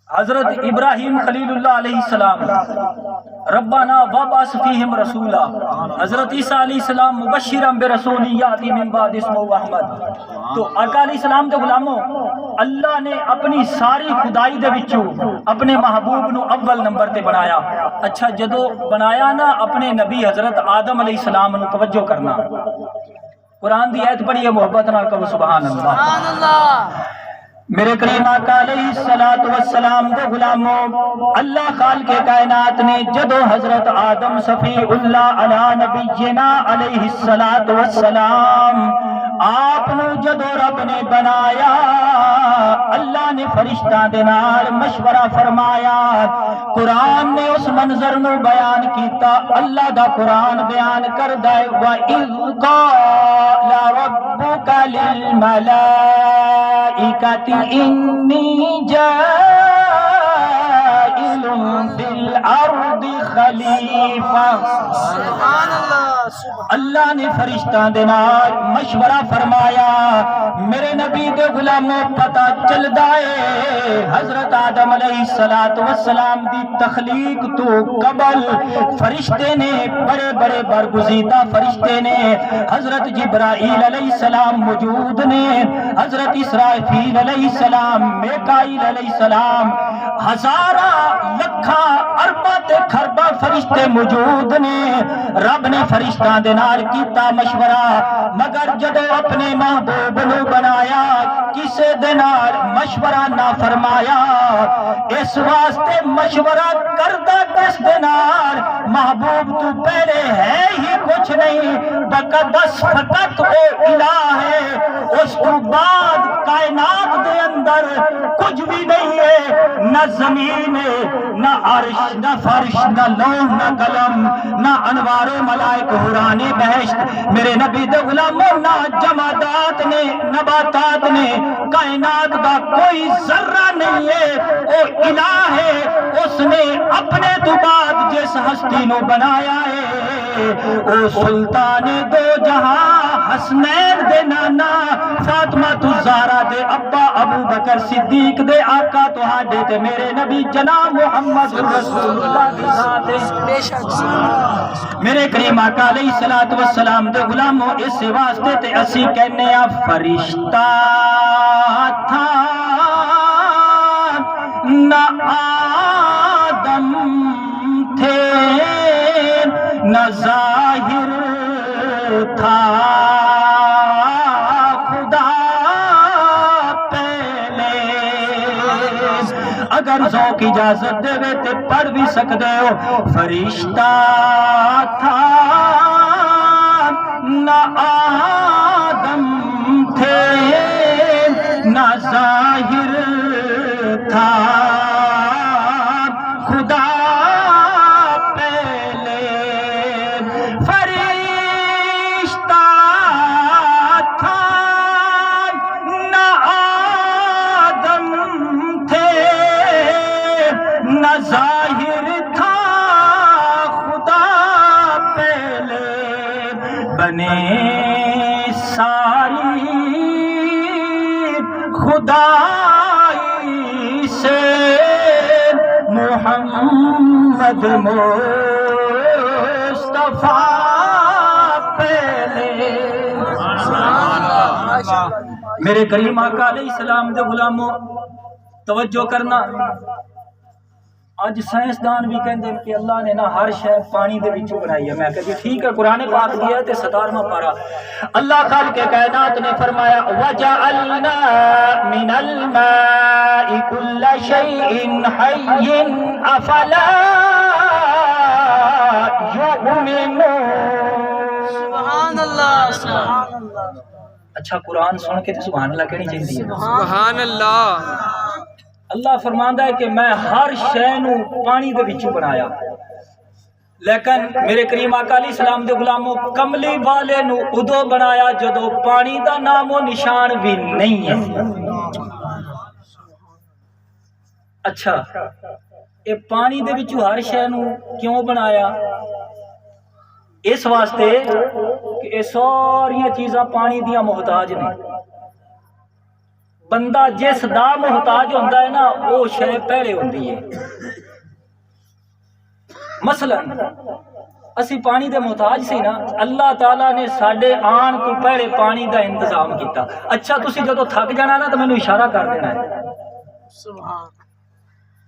حضرت ابراہیم خلیل اللہ علیہ السلام ربنا وابعث فیہم رسولا، حضرت عیسیٰ علیہ السلام مبشرا برسول یاتی من بعد اسمہ احمد۔ تو آقا علیہ السلام دے غلاموں، اللہ نے اپنی ساری خدائی دے وچوں اپنے محبوب نو اول نمبر تے بنایا۔ اچھا جدو بنایا نا اپنے نبی حضرت آدم علیہ السلام نو توجہ کرنا، قرآن دی آیت پڑھی ہے محبت نال کہو سبحان اللہ۔ سبحان اللہ۔ میرے کریم آقا علیہ الصلوۃ والسلام دے غلاموں، اللہ خالق کائنات نے جدو حضرت آدم صفی اللہ علی نبینا علیہ الصلوۃ والسلام آپ نو جدو رب نے بنایا، اللہ نے فرشتاں دے نال مشورہ فرمایا۔ قرآن نے اس منظر نو بیان کیتا، اللہ دا قرآن بیان کردا ہے وَإِذْ قَالَ رَبُّكَ لِلْمَلَائِكَةِ إِنِّي جَاعِلٌ فِي الْأَرْضِ خَلِيفَةً۔ سبحان اللہ۔ اللہ نے فرشتاں دے نال مشورہ فرمایا۔ میرے نبی دے غلاموں پتہ چلدا ہے حضرت آدم علیہ السلام دی تخلیق تو قبل فرشتے نے بڑے بڑے برگزیدہ فرشتے نے، حضرت جبرائیل علیہ السلام موجود نے، حضرت اسرافیل علیہ السلام، میکائیل علیہ السلام، ہزارہ لکھاں ارباں تے کھرباں فرشتے موجود نے۔ رب نے فرشتاں دے نال کیتا مشورہ، مگر جدو اپنے محبوب نو بنایا کسے دے نال مشورہ نہ فرمایا۔ اس واسطے مشورہ کردہ کس دے نال؟ محبوب تو پہلے ہے ہی کچھ نہیں، بقدس فقط وہ الہ ہے، اس کو بعد کائنات دے اندر کچھ بھی نہیں ہے، نہ زمین ہے، نہ عرش، نہ فرش، نہ لوح، نہ قلم، نہ انوار و ملائک حوران بہشت۔ میرے نبی دے غلاموں، نہ جمادات نے، نباتات نے، کائنات دا کوئی ذرہ نہیں ہے، وہ الہ ہے۔ اس نے اپنے تو بعد جس ہستی نو بنایا ہے، او سلطان دو جہاں، حسنین دے نانا، فاطمہ الزہرا دے ابا، ابو بکر صدیق دے آقا تہاڈے تے میرے نبی جناب محمد رسول اللہ دی ذات ہے۔ میرے کریم آقا علیہ الصلوۃ والسلام دے غلاموں، اس واسطے تے اسی کہنے آ فرشتہ تھا نہ آدم تھے نہ ظاہر تھا خدا پہلے۔ اگر ذوق اجازت دے تے پڑھ بھی سکتے ہو، فرشتہ تھا نہ آدم تھے نہ ظاہر تھا خدا پہلے۔ فرشتہ تھا نہ آدم تھے نہ ظاہر تھا خدا پہلے، بنے ساری خدائی سے محمد مصطفیٰ پہلے۔ میرے کریم آقا علیہ السلام دے غلاموں توجہ کرنا، اج سائنسدان بھی کہندے ہیں کہ اللہ نے نہ ہر شے پانی دے وچوں بنائی ہے۔ میں کہتی ٹھیک ہے، قرآن پاک دیا ہے تے 17واں پارہ، اللہ خالق کائنات نے فرمایا وَجَعَلْنَا مِنَ الْمَاءِ كُلَّ شَيْءٍ حَيٍّ أَفَلَا يُؤْمِنُونَ۔ سبحان اللہ، سبحان اللہ۔ اچھا قرآن سن کے تو سبحان اللہ کہنی چاہیے۔ سبحان اللہ۔ اللہ فرماندا ہے کہ میں ہر شے نو پانی دے وچوں بنایا، لیکن میرے کریم آقا علیہ السلام دے غلاموں کملی والے نو ادو بنایا جدو پانی دا نام و نشان بھی نہیں ہے۔ اچھا اے پانی دے وچوں ہر شے نو کیوں بنایا؟ اس واسطے کہ اے ساری چیزاں پانی دیاں محتاج نے، بندہ جس دا محتاج ہوتا ہے نا وہ شے پہلے ہوتی ہے. مثلا اسی پانی دے محتاج سی نا، اللہ تعالیٰ نے ساڈے آن تو پہلے پانی دا انتظام کیتا. اچھا تسی جدو تھک جانا نا تو مینوں اشارہ کر دینا ہے.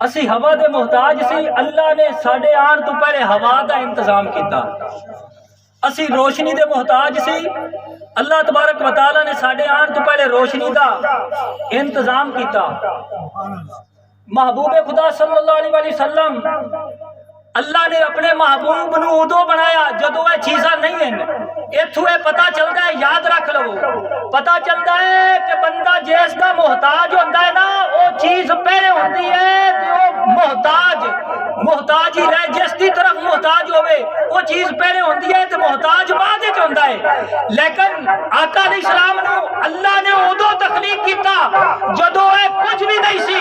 اسی ہوا دے محتاج سی، اللہ نے ساڈے آن تو پہلے ہوا دا انتظام کیتا. اسی روشنی دے محتاج سی، اللہ تبارک و تعالیٰ نے ساڈے آن تو پہلے روشنی دا انتظام کیتا. محبوب خدا صلی اللہ علیہ وسلم اللہ نے اپنے محبوب نو ادو بنایا جدو یہ چیزاں نہیں ہیں. اتھو یہ پتہ چلتا ہے، یاد رکھ لو، پتہ چلتا ہے کہ بندہ جس کا محتاج ہوتا ہے نا وہ چیز پہلے ہوتی ہے کہ وہ محتاج ہی رہے. جس کی طرف محتاج ہوئے وہ چیز پہلے ہوتی ہے تو محتاج بعد وچ ہوندا ہے. لیکن آقا علیہ السلام نو اللہ نے ادو تخلیق کیتا جدو یہ کچھ بھی نہیں سی.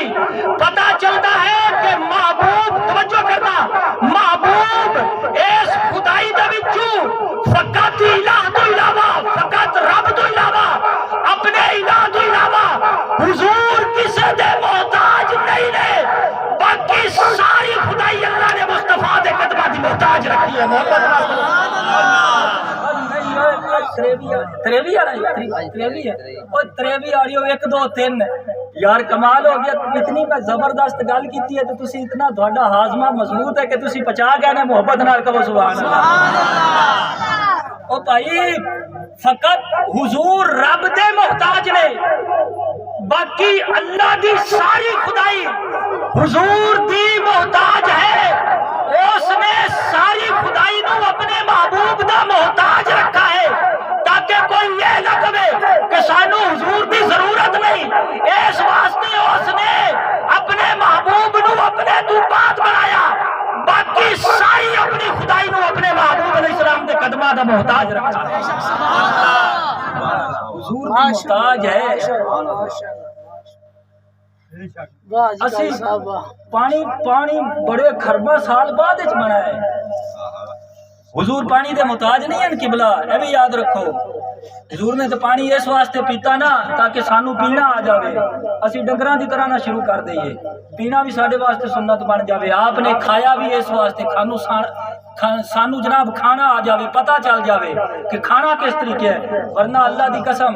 پتہ چلتا ہے کہ محبوب، توجہ کرنا، محبوب اس خدائی دے وچوں فقط الہ تو علاوہ، فقط رب تو علاوہ، اپنے الہ تو علاوہ حضور کسے دے محتاج نہیں نے. باقی ساری خدائی اللہ نے مصطفیٰ دے قدمہ دی محتاج رکھی ہے. تریوی آ رہی ہو 1 2 3 یار کمال ہو گیا. اتنی میں زبردست گل کیتی ہے تو تسی اتنا تھوڑا ہاضمہ مضبوط ہے کہ تسی پچا گئے نے. محبت نال کہو سبحان اللہ. او بھائی فقط حضور رب دے محتاج نے، باقی اللہ دی ساری خدائی حضور دی محتاج ہے. اس نے ساری خدائی نو اپنے محبوب دا محتاج رکھا ہے تاکہ کوئی یہ نہ کہے کہ سانو حضور دی ضرورت نہیں. اس واسطے اس نے اپنے محبوب نو اپنے تو بات بنایا، باقی ساری اپنی خدائی نو اپنے محبوب علیہ السلام دے قدمہ دا محتاج رکھا ہے. حضور دی محتاج ہے. اسی پانی بڑے خربہ سال بعد وچ بنا ہے. حضور پانی دے محتاج نہیں ہیں قبلہ، اے بھی یاد رکھو. حضور نے تو پانی اس واسطے پیتا نا تاکہ سانو پینا آ جاوے، اسی ڈنگراں دی طرح نہ شروع کر دئیے. پینا بھی ساڈے واسطے سنت بن جاوے. آپ نے کھایا بھی اس واسطے سانو جناب کھانا آ جاوے، پتہ چل جاوے کہ کھانا کس طریقے ہے. ورنہ اللہ دی قسم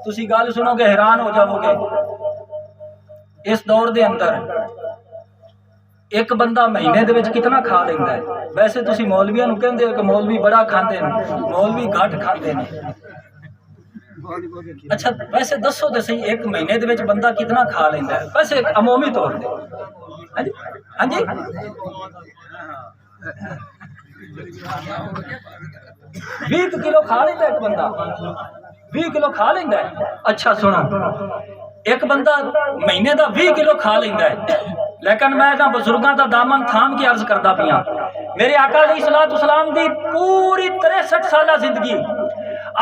تسی گل سنو گے حیران ہو جاؤ گے. اس دور دے اندر ایک بندہ مہینے دے وچ کتنا کھا لیندا ہے. ویسے تسی مولویاں نوں کہندے ہو کہ مولوی بڑا کھاندے نے، مولوی گھٹ کھاندے نے. اچھا ویسے دسو تے صحیح ایک مہینے دے وچ بندہ کتنا کھا لیندا ہے ویسے عمومی طور تے؟ ہاں جی 20 کلو کھا لیندا ایک بندہ، 20 کلو کھا لیندا ہے. اچھا سنو، ایک بندہ مہینے دا 20 کلو کھا لیندا ہے. لیکن میں نا بزرگاں دا دامن تھام کے عرض کردا پیاں. میرے آقا علیہ السلام دی پوری 63 سالہ زندگی،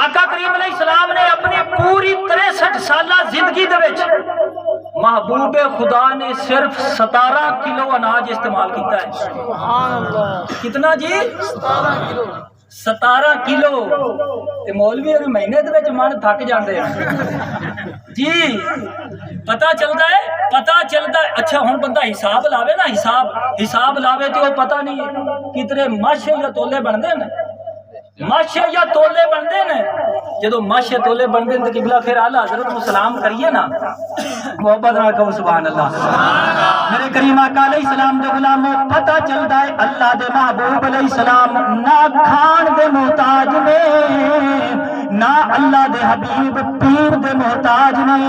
آقا کریم علیہ السلام نے اپنی پوری 63 سالہ زندگی دے وچ محبوب خدا نے صرف 17 کلو اناج استعمال کیتا ہے. سبحان اللہ. کتنا جی؟ 17 کلو. تے مولوی اور مہینے دے وچ من تھک جاندے ہیں جی. پتہ چلتا ہے. اچھا ہن بندہ حساب لاوے نا، حساب لاوے تو پتہ نہیں کتنے ماشے یا تولے بندے نے، ماشے یا تولے بندے نے. جدو ماشے تولے بندے تو قبلہ پھر اعلی حضرت کو سلام کریے نا، محبت نال کہو سبحان اللہ. میرے کریم آقا علیہ السلام دے غلاموں پتہ چلتا ہے اللہ دے محبوب علیہ السلام نہ کھان دے محتاج نے، نہ اللہ دے حبیب پیر دے محتاج نے.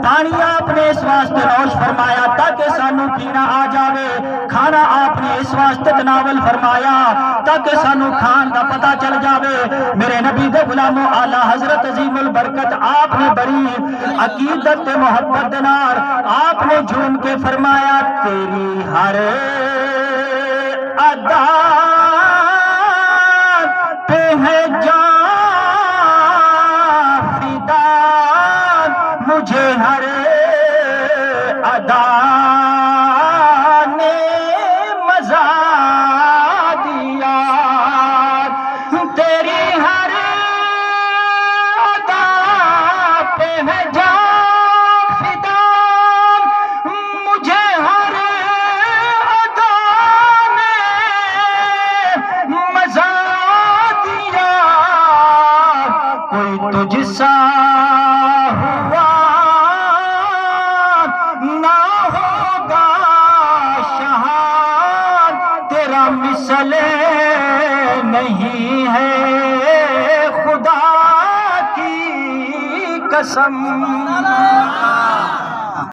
پانی آپ نے اس واسطے نوش فرمایا تاکہ سانو پینا آ جاوے. کھانا آپ نے اس واسطے تناول فرمایا تاکہ سانو کھان دا پتہ چل جاوے. میرے نبی دے غلاموں اعلی حضرت عظیم البرکت آپ نے بڑی عقیدت تے محبت دے نال آپ نے جھوم کے فرمایا تیری ہر ادا پہ ہے جان فدا، مجھے ہر ادا نے مزہ دیا. تیری ہر ادا پہ ہے جان تجھ سا ہوا نہ ہوگا شہان، تیرا مثل نہیں ہے خدا کی قسم۔